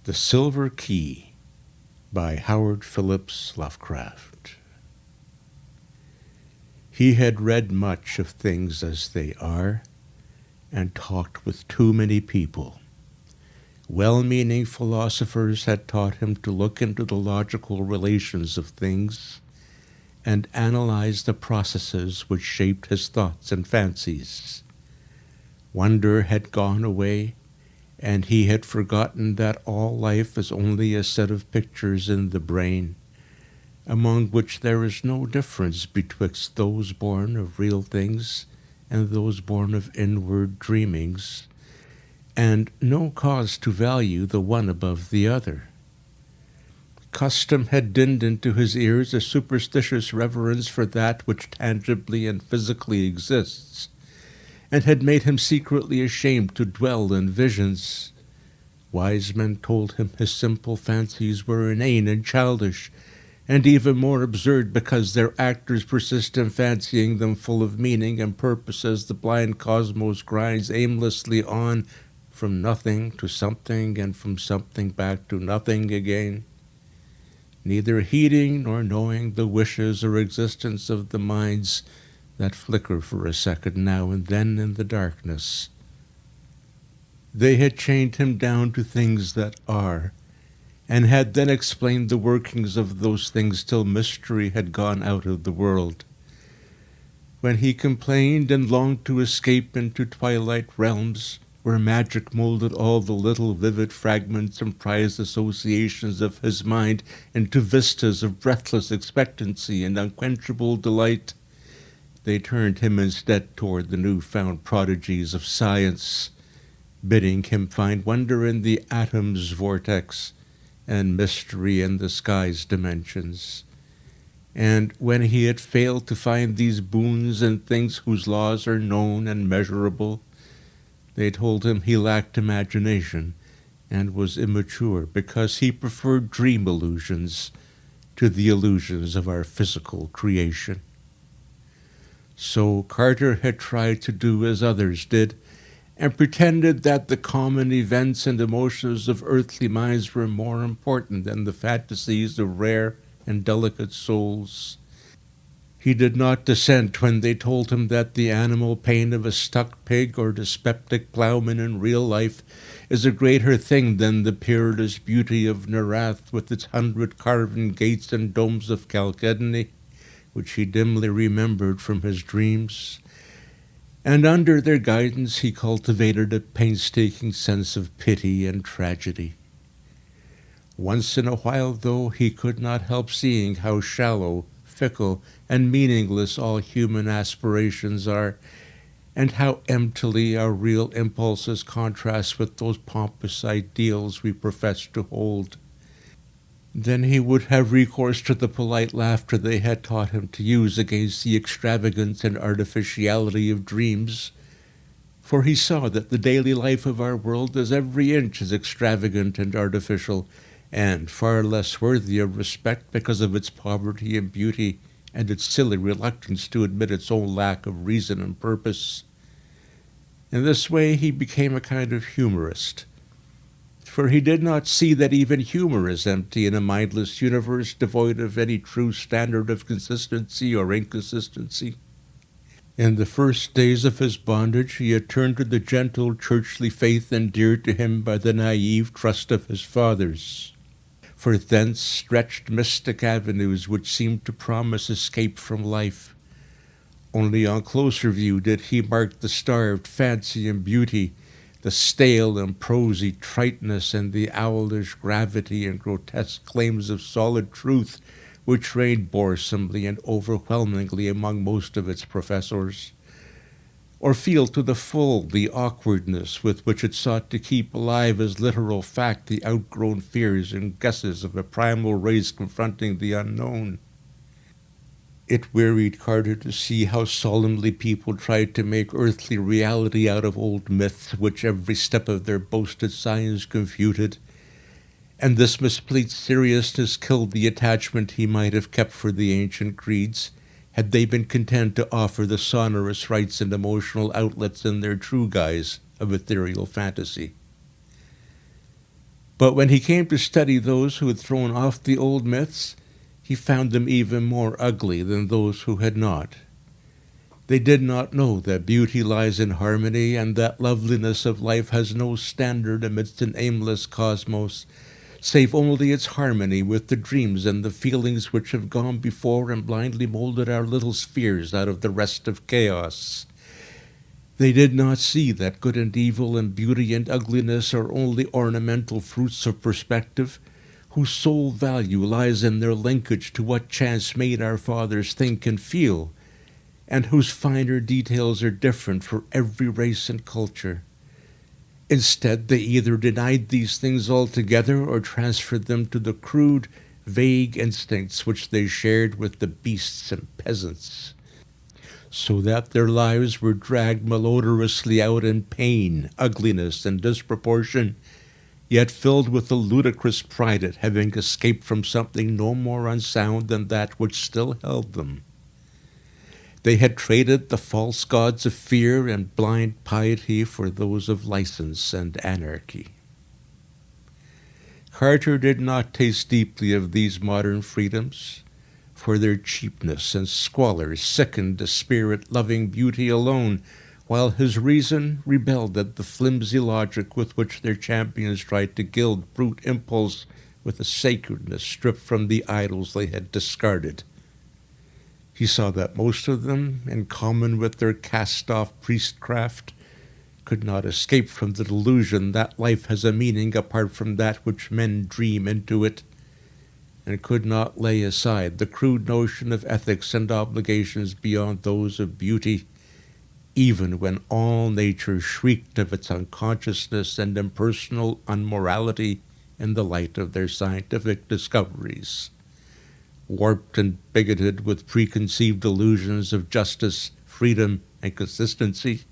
The Silver Key by Howard Phillips Lovecraft. He had read much of things as they are, and talked with too many people. Well-meaning philosophers had taught him to look into the logical relations of things and analyze the processes which shaped his thoughts and fancies. Wonder had gone away, and he had forgotten that all life is only a set of pictures in the brain, among which there is no difference betwixt those born of real things and those born of inward dreamings, and no cause to value the one above the other. Custom had dinned into his ears a superstitious reverence for that which tangibly and physically exists, and had made him secretly ashamed to dwell in visions. Wise men told him his simple fancies were inane and childish, and even more absurd because their actors persist in fancying them full of meaning and purpose as the blind cosmos grinds aimlessly on from nothing to something and from something back to nothing again, neither heeding nor knowing the wishes or existence of the minds that flicker for a second now and then in the darkness. They had chained him down to things that are, and had then explained the workings of those things till mystery had gone out of the world. When he complained and longed to escape into twilight realms, where magic molded all the little vivid fragments and prized associations of his mind into vistas of breathless expectancy and unquenchable delight, they turned him instead toward the new-found prodigies of science, bidding him find wonder in the atom's vortex and mystery in the sky's dimensions. And when he had failed to find these boons in things whose laws are known and measurable, they told him he lacked imagination and was immature because he preferred dream illusions to the illusions of our physical creation. So Carter had tried to do as others did, and pretended that the common events and emotions of earthly minds were more important than the fantasies of rare and delicate souls. He did not dissent when they told him that the animal pain of a stuck pig or dyspeptic ploughman in real life is a greater thing than the peerless beauty of Nerath with its 100 carven gates and domes of Chalcedony, which he dimly remembered from his dreams. And under their guidance he cultivated a painstaking sense of pity and tragedy. Once in a while, though, he could not help seeing how shallow, fickle, and meaningless all human aspirations are, and how emptily our real impulses contrast with those pompous ideals we profess to hold. Then he would have recourse to the polite laughter they had taught him to use against the extravagance and artificiality of dreams, for he saw that the daily life of our world is every inch as extravagant and artificial, and far less worthy of respect because of its poverty and beauty and its silly reluctance to admit its own lack of reason and purpose. In this way he became a kind of humorist, for he did not see that even humor is empty in a mindless universe devoid of any true standard of consistency or inconsistency. In the first days of his bondage he had turned to the gentle churchly faith endeared to him by the naive trust of his fathers, for thence stretched mystic avenues which seemed to promise escape from life. Only on closer view did he mark the starved fancy and beauty, the stale and prosy triteness, and the owlish gravity and grotesque claims of solid truth which reigned boresomely and overwhelmingly among most of its professors, or feel to the full the awkwardness with which it sought to keep alive as literal fact the outgrown fears and guesses of a primal race confronting the unknown. It wearied Carter to see how solemnly people tried to make earthly reality out of old myths which every step of their boasted science confuted, and this misplaced seriousness killed the attachment he might have kept for the ancient creeds, had they been content to offer the sonorous rites and emotional outlets in their true guise of ethereal fantasy. But when he came to study those who had thrown off the old myths, he found them even more ugly than those who had not. They did not know that beauty lies in harmony and that loveliness of life has no standard amidst an aimless cosmos, save only its harmony with the dreams and the feelings which have gone before and blindly molded our little spheres out of the rest of chaos. They did not see that good and evil and beauty and ugliness are only ornamental fruits of perspective, whose sole value lies in their linkage to what chance made our fathers think and feel, and whose finer details are different for every race and culture. Instead, they either denied these things altogether or transferred them to the crude, vague instincts which they shared with the beasts and peasants, so that their lives were dragged malodorously out in pain, ugliness, and disproportion, yet filled with a ludicrous pride at having escaped from something no more unsound than that which still held them. They had traded the false gods of fear and blind piety for those of license and anarchy. Carter did not taste deeply of these modern freedoms, for their cheapness and squalor sickened a spirit-loving beauty alone, while his reason rebelled at the flimsy logic with which their champions tried to gild brute impulse with a sacredness stripped from the idols they had discarded. He saw that most of them, in common with their cast-off priestcraft, could not escape from the delusion that life has a meaning apart from that which men dream into it, and could not lay aside the crude notion of ethics and obligations beyond those of beauty, even when all nature shrieked of its unconsciousness and impersonal unmorality in the light of their scientific discoveries. Warped and bigoted with preconceived illusions of justice, freedom, and consistency,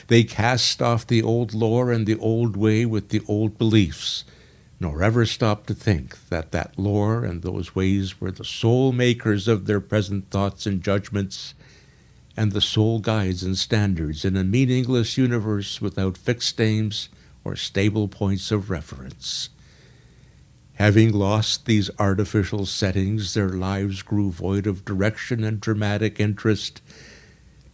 they cast off the old lore and the old way with the old beliefs, nor ever stopped to think that that lore and those ways were the sole makers of their present thoughts and judgments, and the sole guides and standards in a meaningless universe without fixed aims or stable points of reference. Having lost these artificial settings, their lives grew void of direction and dramatic interest,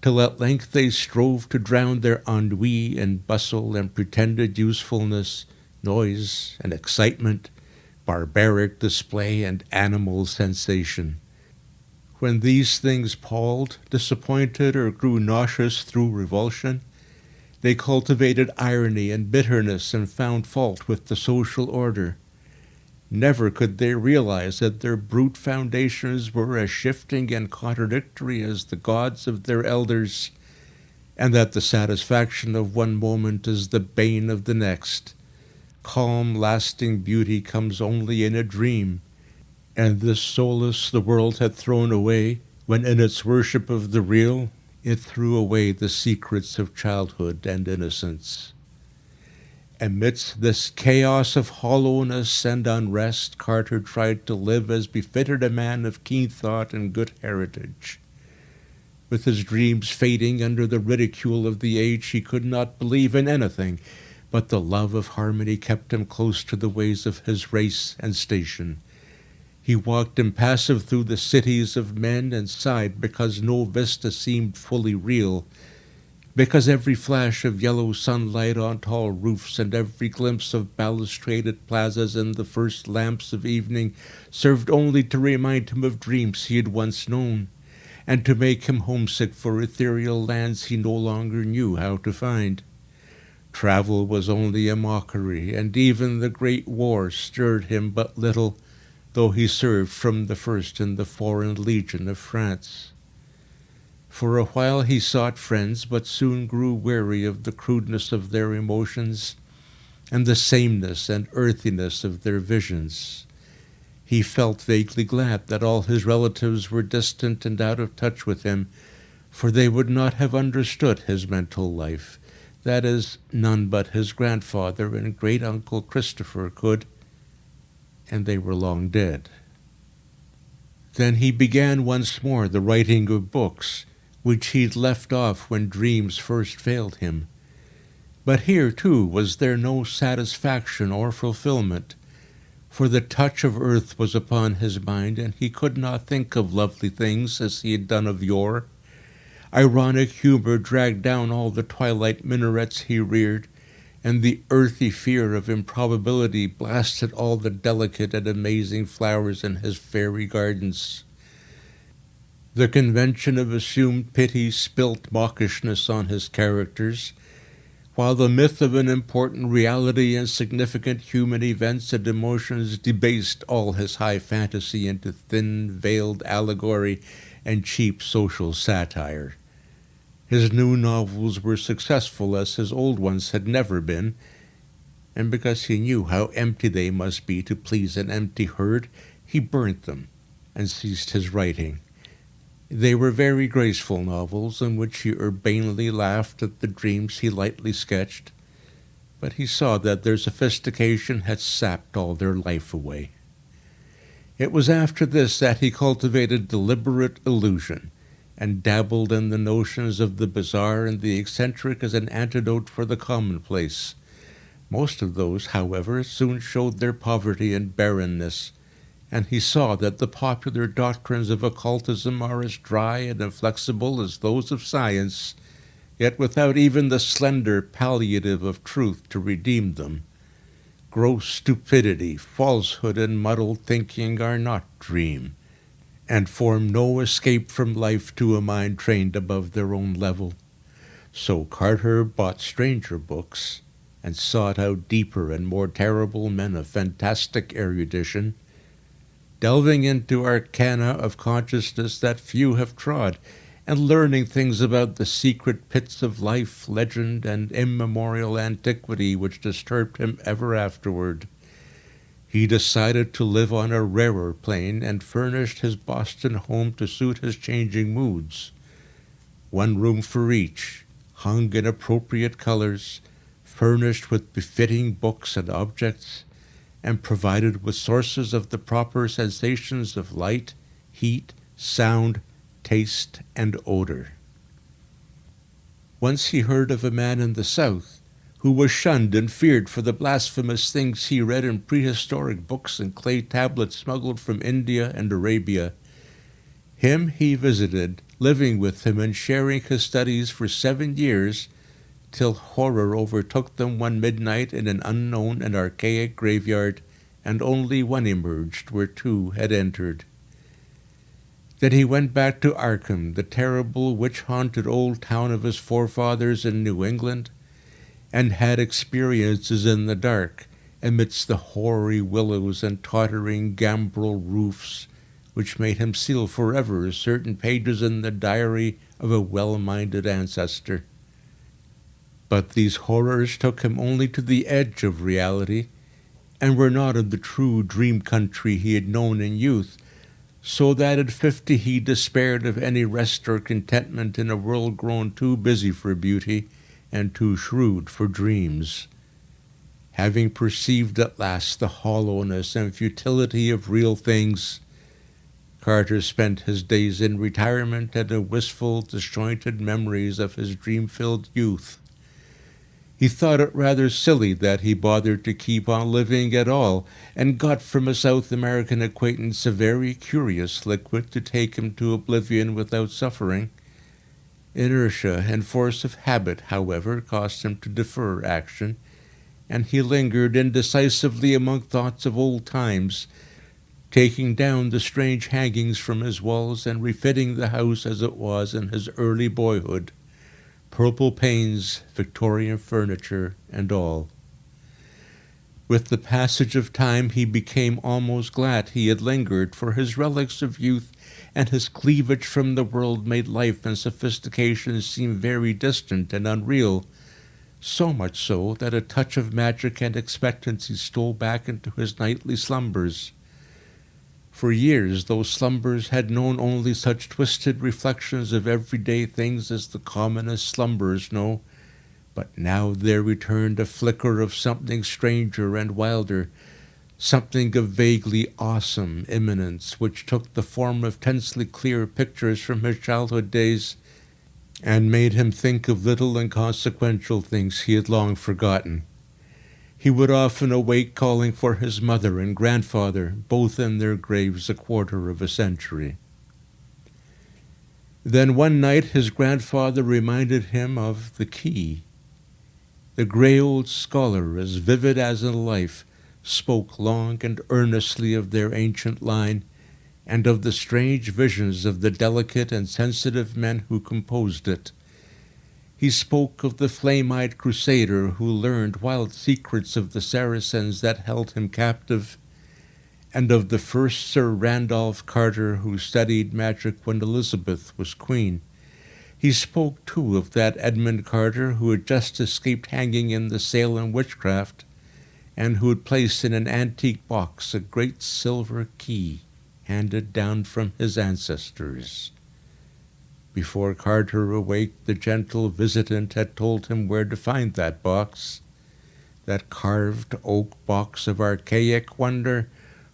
till at length they strove to drown their ennui in bustle and pretended usefulness, noise and excitement, barbaric display and animal sensation. When these things palled, disappointed, or grew nauseous through revulsion, they cultivated irony and bitterness and found fault with the social order. Never could they realize that their brute foundations were as shifting and contradictory as the gods of their elders, and that the satisfaction of one moment is the bane of the next. Calm, lasting beauty comes only in a dream, and this solace the world had thrown away when in its worship of the real it threw away the secrets of childhood and innocence. Amidst this chaos of hollowness and unrest, Carter tried to live as befitted a man of keen thought and good heritage. With his dreams fading under the ridicule of the age, he could not believe in anything, but the love of harmony kept him close to the ways of his race and station. He walked impassive through the cities of men and sighed because no vista seemed fully real, because every flash of yellow sunlight on tall roofs and every glimpse of balustraded plazas in the first lamps of evening served only to remind him of dreams he had once known, and to make him homesick for ethereal lands he no longer knew how to find. Travel was only a mockery, and even the Great War stirred him but little, though he served from the first in the Foreign Legion of France. For a while he sought friends, but soon grew weary of the crudeness of their emotions and the sameness and earthiness of their visions. He felt vaguely glad that all his relatives were distant and out of touch with him, for they would not have understood his mental life. That is, none but his grandfather and great-uncle Christopher could, and they were long dead. Then he began once more the writing of books, which he'd left off when dreams first failed him. But here, too, was there no satisfaction or fulfillment, for the touch of earth was upon his mind, and he could not think of lovely things as he had done of yore. Ironic humour dragged down all the twilight minarets he reared, and the earthy fear of improbability blasted all the delicate and amazing flowers in his fairy gardens. The convention of assumed pity spilt mawkishness on his characters, while the myth of an important reality and significant human events and emotions debased all his high fantasy into thin, veiled allegory and cheap social satire. His new novels were successful as his old ones had never been, and because he knew how empty they must be to please an empty herd, he burnt them and ceased his writing. They were very graceful novels in which he urbanely laughed at the dreams he lightly sketched, but he saw that their sophistication had sapped all their life away. It was after this that he cultivated deliberate illusion, and dabbled in the notions of the bizarre and the eccentric as an antidote for the commonplace. Most of those, however, soon showed their poverty and barrenness, and he saw that the popular doctrines of occultism are as dry and inflexible as those of science, yet without even the slender palliative of truth to redeem them. Gross stupidity, falsehood, and muddled thinking are not dream, and form no escape from life to a mind trained above their own level. So Carter bought stranger books, and sought out deeper and more terrible men of fantastic erudition, delving into arcana of consciousness that few have trod, and learning things about the secret pits of life, legend, and immemorial antiquity which disturbed him ever afterward. He decided to live on a rarer plane and furnished his Boston home to suit his changing moods. One room for each, hung in appropriate colors, furnished with befitting books and objects, and provided with sources of the proper sensations of light, heat, sound, taste, and odor. Once he heard of a man in the South who was shunned and feared for the blasphemous things he read in prehistoric books and clay tablets smuggled from India and Arabia. Him he visited, living with him and sharing his studies for 7 years, till horror overtook them one midnight in an unknown and archaic graveyard, and only one emerged where 2 had entered. Then he went back to Arkham, the terrible witch-haunted old town of his forefathers in New England, and had experiences in the dark, amidst the hoary willows and tottering gambrel roofs, which made him seal forever certain pages in the diary of a well-minded ancestor. But these horrors took him only to the edge of reality, and were not in the true dream country he had known in youth, so that at 50 he despaired of any rest or contentment in a world grown too busy for beauty and too shrewd for dreams. Having perceived at last the hollowness and futility of real things, Carter spent his days in retirement and in wistful, disjointed memories of his dream-filled youth. He thought it rather silly that he bothered to keep on living at all, and got from a South American acquaintance a very curious liquid to take him to oblivion without suffering. Inertia and force of habit, however, caused him to defer action, and he lingered indecisively among thoughts of old times, taking down the strange hangings from his walls and refitting the house as it was in his early boyhood. Purple panes, Victorian furniture, and all. With the passage of time he became almost glad he had lingered, for his relics of youth and his cleavage from the world made life and sophistication seem very distant and unreal, so much so that a touch of magic and expectancy stole back into his nightly slumbers. For years those slumbers had known only such twisted reflections of everyday things as the commonest slumbers know, but now there returned a flicker of something stranger and wilder, something of vaguely awesome imminence, which took the form of tensely clear pictures from his childhood days, and made him think of little inconsequential things he had long forgotten. He would often awake calling for his mother and grandfather, both in their graves a quarter of a century. Then one night his grandfather reminded him of the key. The grey old scholar, as vivid as in life, spoke long and earnestly of their ancient line, and of the strange visions of the delicate and sensitive men who composed it. He spoke of the flame-eyed crusader who learned wild secrets of the Saracens that held him captive, and of the first Sir Randolph Carter who studied magic when Elizabeth was queen. He spoke, too, of that Edmund Carter who had just escaped hanging in the Salem witchcraft, and who had placed in an antique box a great silver key handed down from his ancestors. Before Carter awaked, the gentle visitant had told him where to find that box, that carved oak box of archaic wonder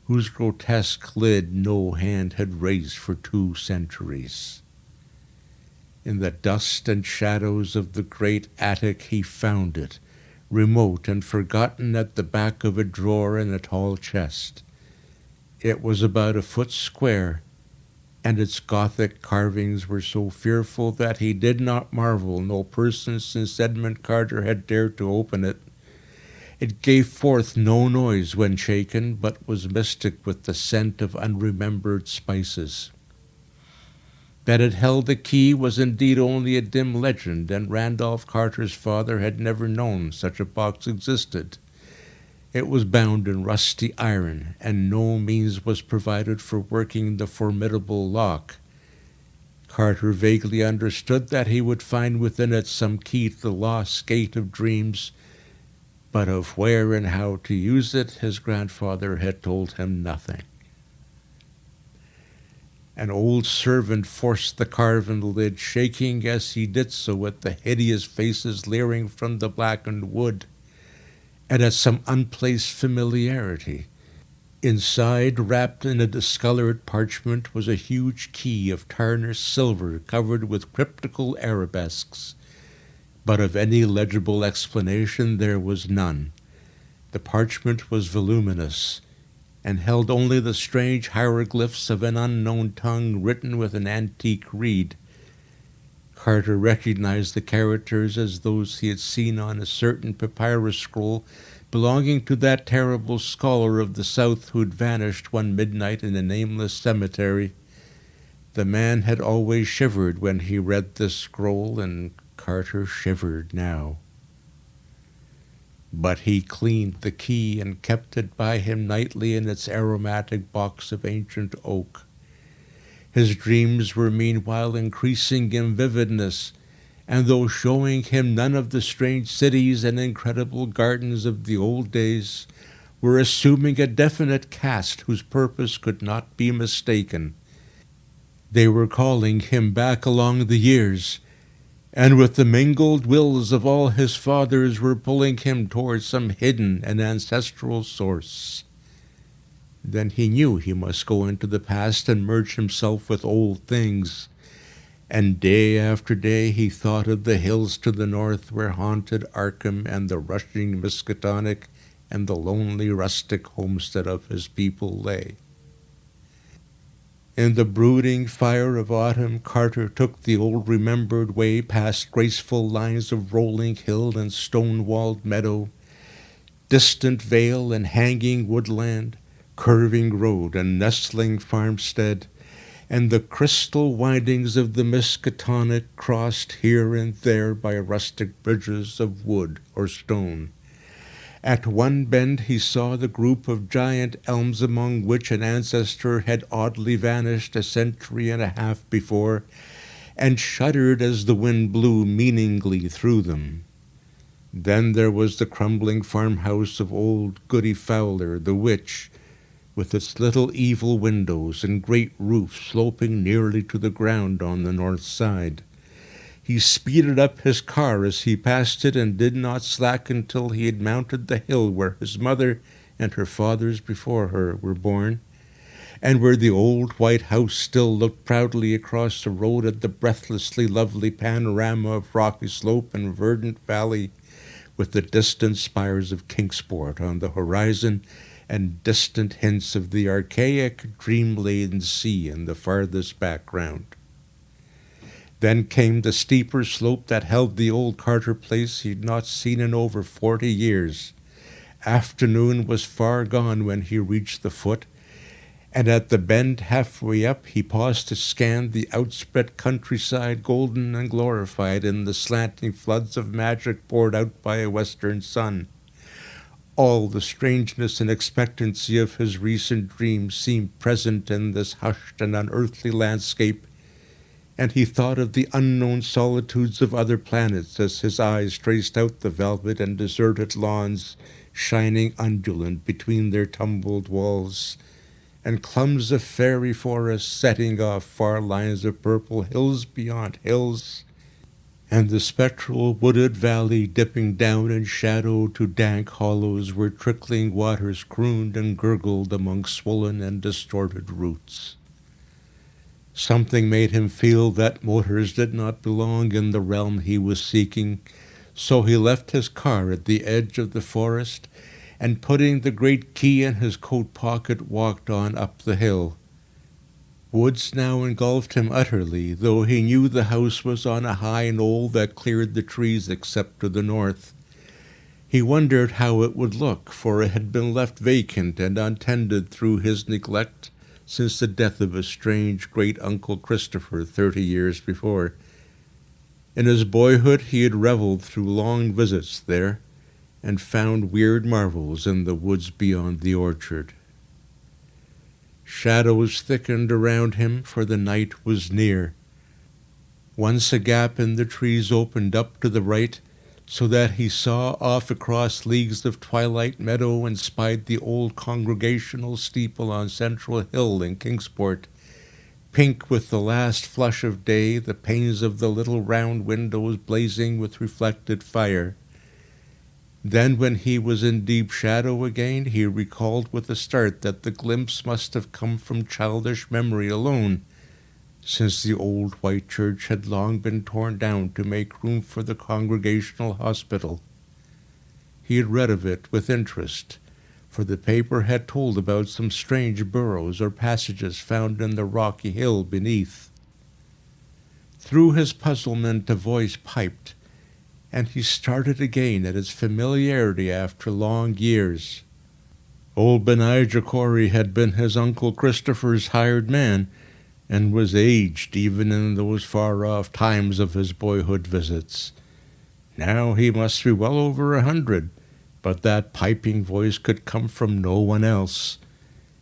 whose grotesque lid no hand had raised for 2 centuries. In the dust and shadows of the great attic he found it, remote and forgotten at the back of a drawer in a tall chest. It was about a foot square, and its Gothic carvings were so fearful that he did not marvel no person since Edmund Carter had dared to open it. It gave forth no noise when shaken, but was mystic with the scent of unremembered spices. That it held the key was indeed only a dim legend, and Randolph Carter's father had never known such a box existed. It was bound in rusty iron, and no means was provided for working the formidable lock. Carter vaguely understood that he would find within it some key to the lost gate of dreams, but of where and how to use it his grandfather had told him nothing. An old servant forced the carven lid, shaking as he did so at the hideous faces leering from the blackened wood, and at some unplaced familiarity. Inside, wrapped in a discolored parchment, was a huge key of tarnished silver covered with cryptical arabesques. But of any legible explanation there was none. The parchment was voluminous, and held only the strange hieroglyphs of an unknown tongue written with an antique reed. Carter recognized the characters as those he had seen on a certain papyrus scroll belonging to that terrible scholar of the South who had vanished one midnight in a nameless cemetery. The man had always shivered when he read this scroll, and Carter shivered now. But he cleaned the key and kept it by him nightly in its aromatic box of ancient oak. His dreams were meanwhile increasing in vividness, and though showing him none of the strange cities and incredible gardens of the old days, were assuming a definite cast whose purpose could not be mistaken. They were calling him back along the years, and with the mingled wills of all his fathers were pulling him towards some hidden and ancestral source. Then he knew he must go into the past and merge himself with old things, and day after day he thought of the hills to the north where haunted Arkham and the rushing Miskatonic and the lonely rustic homestead of his people lay. In the brooding fire of autumn, Carter took the old remembered way past graceful lines of rolling hill and stone-walled meadow, distant vale and hanging woodland, curving road and nestling farmstead, and the crystal windings of the Miskatonic crossed here and there by rustic bridges of wood or stone. At one bend he saw the group of giant elms among which an ancestor had oddly vanished a century and a half before, and shuddered as the wind blew meaningly through them. Then there was the crumbling farmhouse of old Goody Fowler, the witch, with its little evil windows and great roof sloping nearly to the ground on the north side. He speeded up his car as he passed it and did not slack until he had mounted the hill where his mother and her fathers before her were born, and where the old white house still looked proudly across the road at the breathlessly lovely panorama of rocky slope and verdant valley, with the distant spires of Kingsport on the horizon and distant hints of the archaic, dream-laden sea in the farthest background. Then came the steeper slope that held the old Carter place he'd not seen in over 40 years. Afternoon was far gone when he reached the foot, and at the bend halfway up he paused to scan the outspread countryside, golden and glorified in the slanting floods of magic poured out by a western sun. All the strangeness and expectancy of his recent dream seemed present in this hushed and unearthly landscape, and he thought of the unknown solitudes of other planets as his eyes traced out the velvet and deserted lawns, shining undulant between their tumbled walls, and clumps of fairy forests setting off far lines of purple hills beyond hills, and the spectral wooded valley dipping down in shadow to dank hollows where trickling waters crooned and gurgled among swollen and distorted roots. Something made him feel that motors did not belong in the realm he was seeking, so he left his car at the edge of the forest, and putting the great key in his coat pocket, walked on up the hill. Woods now engulfed him utterly, though he knew the house was on a high knoll that cleared the trees except to the north. He wondered how it would look, for it had been left vacant and untended through his neglect since the death of his strange great-uncle Christopher 30 years before. In his boyhood he had reveled through long visits there, and found weird marvels in the woods beyond the orchard. Shadows thickened around him, for the night was near. Once a gap in the trees opened up to the right, so that he saw off across leagues of twilight meadow and spied the old Congregational steeple on Central Hill in Kingsport, pink with the last flush of day, the panes of the little round windows blazing with reflected fire. Then, when he was in deep shadow again, he recalled with a start that the glimpse must have come from childish memory alone, since the old white church had long been torn down to make room for the Congregational hospital. He had read of it with interest, for the paper had told about some strange burrows or passages found in the rocky hill beneath. Through his puzzlement a voice piped, and he started again at its familiarity after long years. Old Benijah Corey had been his Uncle Christopher's hired man, and was aged even in those far-off times of his boyhood visits. Now he must be well over 100, but that piping voice could come from no one else.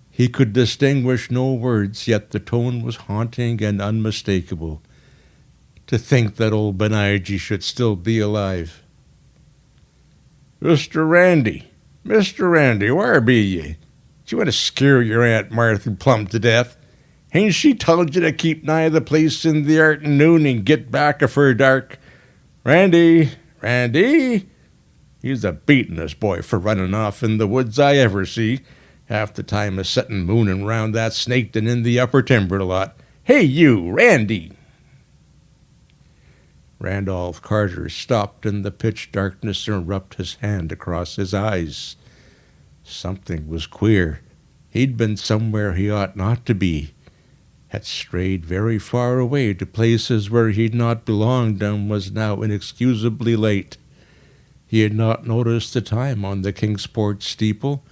He could distinguish no words, yet the tone was haunting and unmistakable. To think that old Benijah should still be alive. "Mr. Randy, Mr. Randy, where be ye? Do you want to scare your Aunt Martha plumb to death? Hain't she told you to keep nigh the place in the arternoon and git back afore dark? Randy, Randy!" He's a beatin'est boy for running off in the woods I ever see, half the time a settin' moonin' round that snake den in the upper timber lot. "Hey, you, Randy!" Randolph Carter stopped in the pitch darkness and rubbed his hand across his eyes. Something was queer. He'd been somewhere he ought not to be, had strayed very far away to places where he'd not belonged, and was now inexcusably late. He had not noticed the time on the Kingsport steeple,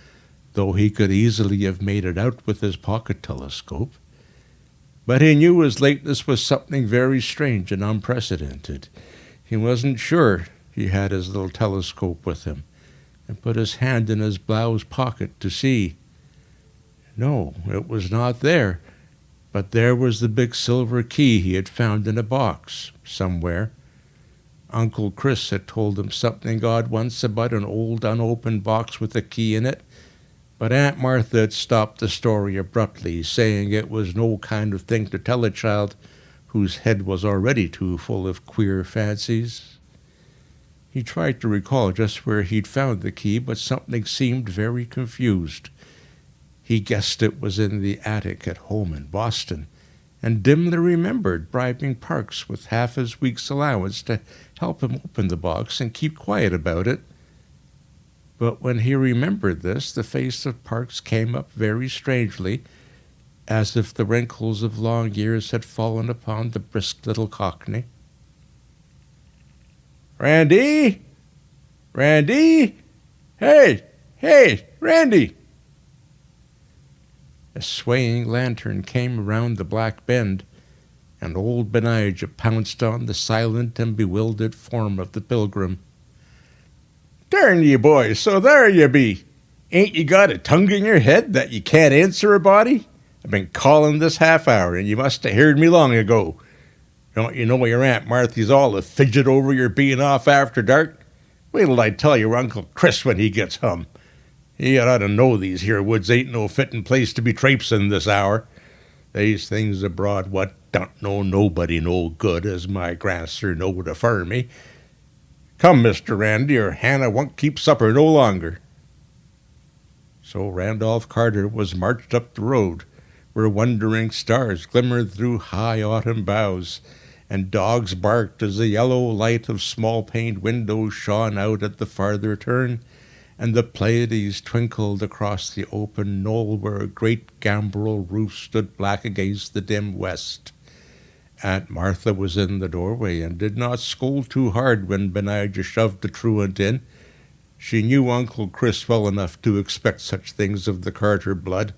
though he could easily have made it out with his pocket telescope. But he knew his lateness was something very strange and unprecedented. He wasn't sure he had his little telescope with him, and put his hand in his blouse pocket to see. No, it was not there, but there was the big silver key he had found in a box somewhere. Uncle Chris had told him something odd once about an old unopened box with a key in it, but Aunt Martha had stopped the story abruptly, saying it was no kind of thing to tell a child whose head was already too full of queer fancies. He tried to recall just where he'd found the key, but something seemed very confused. He guessed it was in the attic at home in Boston, and dimly remembered bribing Parks with half his week's allowance to help him open the box and keep quiet about it. But when he remembered this, the face of Parks came up very strangely, as if the wrinkles of long years had fallen upon the brisk little cockney. "Randy? Randy? Hey! Hey! Randy!" A swaying lantern came around the black bend, and old Benijah pounced on the silent and bewildered form of the pilgrim. "Darn ye, boys, so there ye be! Ain't ye got a tongue in your head that ye can't answer a body? I've been calling this half hour, and ye must have heard me long ago. Don't you know your Aunt Marthy's all a fidget over your being off after dark? Wait till I tell your Uncle Chris when he gets home. He ought to know these here woods ain't no fitting place to be traipsin' this hour. They's things abroad what don't know nobody no good, as my grandsir knowed afore me. Come, Mr. Randy, or Hannah won't keep supper no longer." So Randolph Carter was marched up the road, where wondering stars glimmered through high autumn boughs, and dogs barked as the yellow light of small-paned windows shone out at the farther turn, and the Pleiades twinkled across the open knoll where a great gambrel roof stood black against the dim west. Aunt Martha was in the doorway and did not scold too hard when Benijah shoved the truant in. She knew Uncle Chris well enough to expect such things of the Carter blood.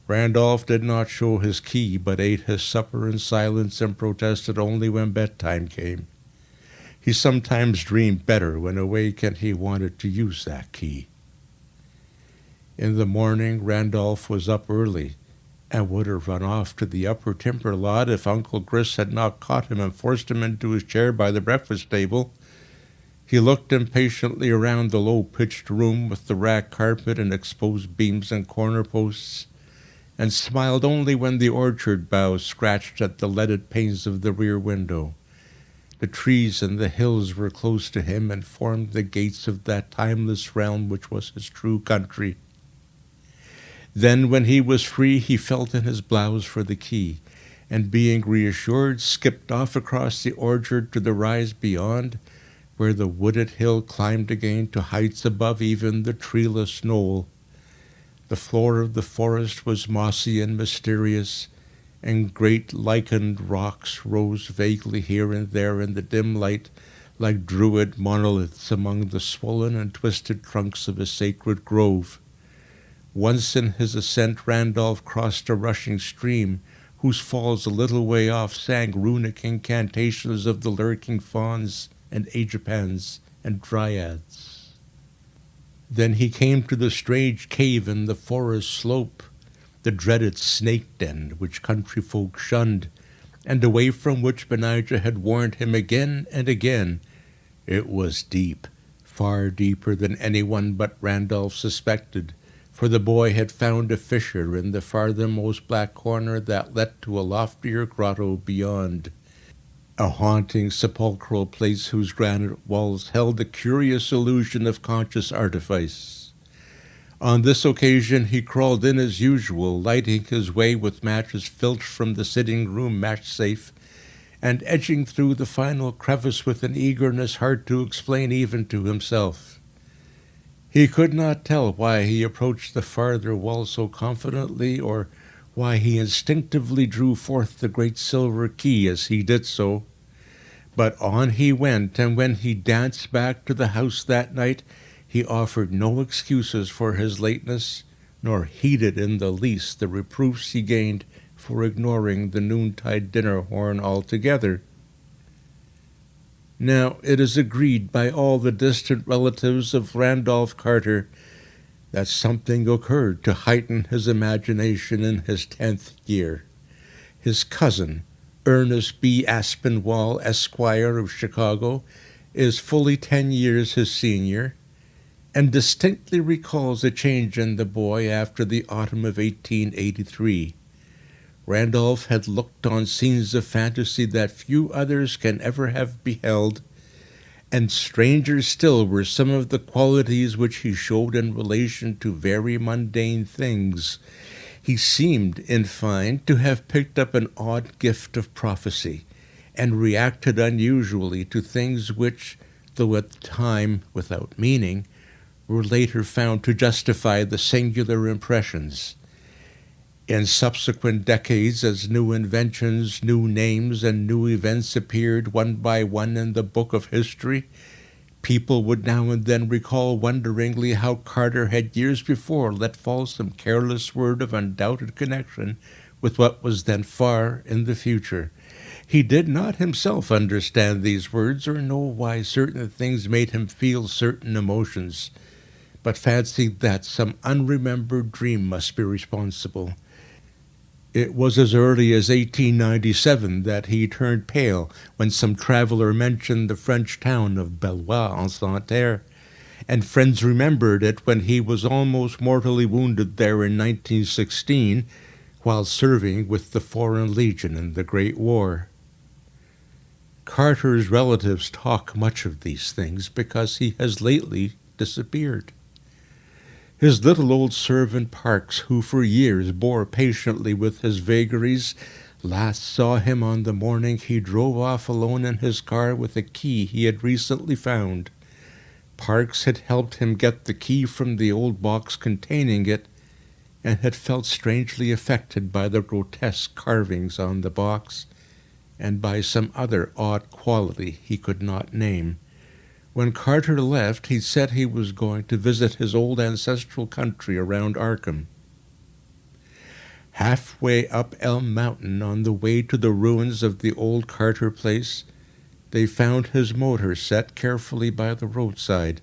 Randolph did not show his key, but ate his supper in silence and protested only when bedtime came. He sometimes dreamed better when awake, and he wanted to use that key. In the morning, Randolph was up early, and would have run off to the upper timber lot if Uncle Chris had not caught him and forced him into his chair by the breakfast table. He looked impatiently around the low-pitched room with the rag carpet and exposed beams and corner posts, and smiled only when the orchard boughs scratched at the leaded panes of the rear window. The trees and the hills were close to him and formed the gates of that timeless realm which was his true country. Then, when he was free, he felt in his blouse for the key, and being reassured, skipped off across the orchard to the rise beyond, where the wooded hill climbed again to heights above even the treeless knoll. The floor of the forest was mossy and mysterious, and great lichened rocks rose vaguely here and there in the dim light, like druid monoliths among the swollen and twisted trunks of a sacred grove. Once in his ascent, Randolph crossed a rushing stream, whose falls a little way off sang runic incantations of the lurking fauns and agapans and dryads. Then he came to the strange cave in the forest slope, the dreaded snake den which country folk shunned, and away from which Benijah had warned him again and again. It was deep, far deeper than anyone but Randolph suspected, for the boy had found a fissure in the farthermost black corner that led to a loftier grotto beyond, a haunting sepulchral place whose granite walls held a curious illusion of conscious artifice. On this occasion he crawled in as usual, lighting his way with matches filched from the sitting-room match-safe, and edging through the final crevice with an eagerness hard to explain even to himself. He could not tell why he approached the farther wall so confidently, or why he instinctively drew forth the great silver key as he did so. But on he went, and when he danced back to the house that night, he offered no excuses for his lateness, nor heeded in the least the reproofs he gained for ignoring the noontide dinner horn altogether. Now, it is agreed by all the distant relatives of Randolph Carter that something occurred to heighten his imagination in his 10th year. His cousin, Ernest B. Aspinwall, Esquire of Chicago, is fully 10 years his senior, and distinctly recalls a change in the boy after the autumn of 1883. Randolph had looked on scenes of fantasy that few others can ever have beheld, And stranger still were some of the qualities which he showed in relation to very mundane things. He seemed, in fine, to have picked up an odd gift of prophecy, and reacted unusually to things which, though at the time without meaning, were later found to justify the singular impressions. In subsequent decades, as new inventions, new names, and new events appeared one by one in the book of history, people would now and then recall wonderingly how Carter had years before let fall some careless word of undoubted connection with what was then far in the future. He did not himself understand these words or know why certain things made him feel certain emotions, but fancied that some unremembered dream must be responsible. It was as early as 1897 that he turned pale when some traveller mentioned the French town of Bellois en Santerre, and friends remembered it when he was almost mortally wounded there in 1916 while serving with the Foreign Legion in the Great War. Carter's relatives talk much of these things because he has lately disappeared. His little old servant Parks, who for years bore patiently with his vagaries, last saw him on the morning he drove off alone in his car with a key he had recently found. Parks had helped him get the key from the old box containing it, and had felt strangely affected by the grotesque carvings on the box, and by some other odd quality he could not name. When Carter left, he said he was going to visit his old ancestral country around Arkham. Halfway up Elm Mountain, on the way to the ruins of the old Carter place, they found his motor set carefully by the roadside,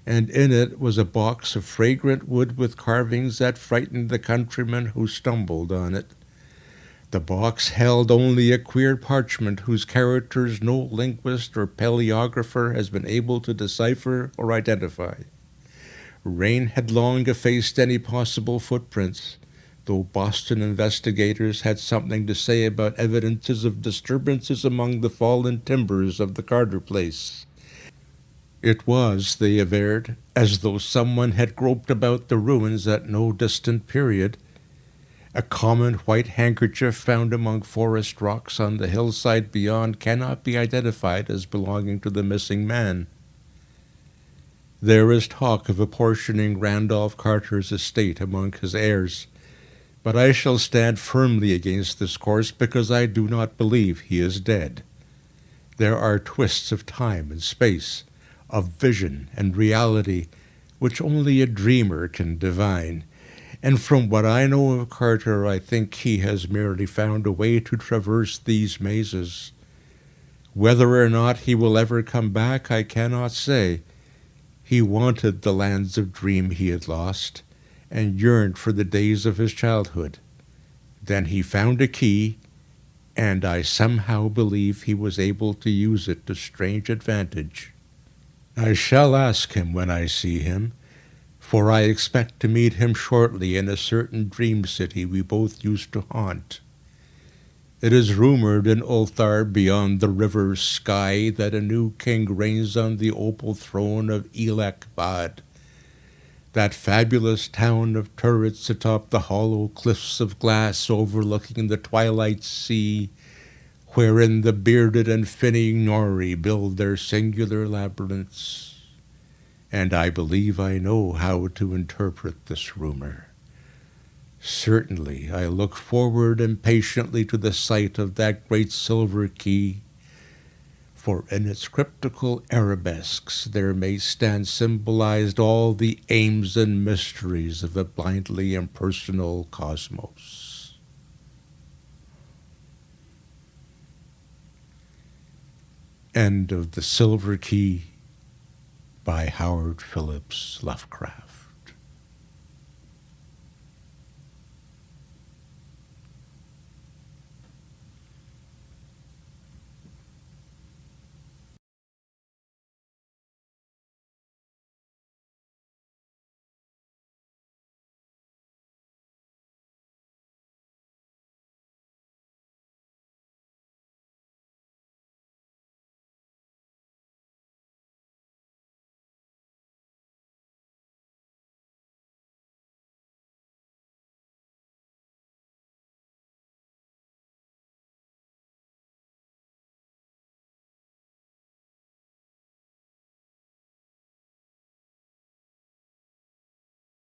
and in it was a box of fragrant wood with carvings that frightened the countryman who stumbled on it. The box held only a queer parchment whose characters no linguist or paleographer has been able to decipher or identify. Rain had long effaced any possible footprints, though Boston investigators had something to say about evidences of disturbances among the fallen timbers of the Carter place. It was, they averred, as though someone had groped about the ruins at no distant period. A common white handkerchief found among forest rocks on the hillside beyond cannot be identified as belonging to the missing man. There is talk of apportioning Randolph Carter's estate among his heirs, but I shall stand firmly against this course because I do not believe he is dead. There are twists of time and space, of vision and reality, which only a dreamer can divine. And from what I know of Carter, I think he has merely found a way to traverse these mazes. Whether or not he will ever come back, I cannot say. He wanted the lands of dream he had lost, and yearned for the days of his childhood. Then he found a key, and I somehow believe he was able to use it to strange advantage. I shall ask him when I see him, for I expect to meet him shortly in a certain dream city we both used to haunt. It is rumored in Ulthar beyond the river's sky that a new king reigns on the opal throne of Elak-Bad, that fabulous town of turrets atop the hollow cliffs of glass overlooking the twilight sea, wherein the bearded and finning Nori build their singular labyrinths. And I believe I know how to interpret this rumor. Certainly, I look forward impatiently to the sight of that great silver key, for in its cryptical arabesques there may stand symbolized all the aims and mysteries of a blindly impersonal cosmos. End of The Silver Key by Howard Phillips Lovecraft.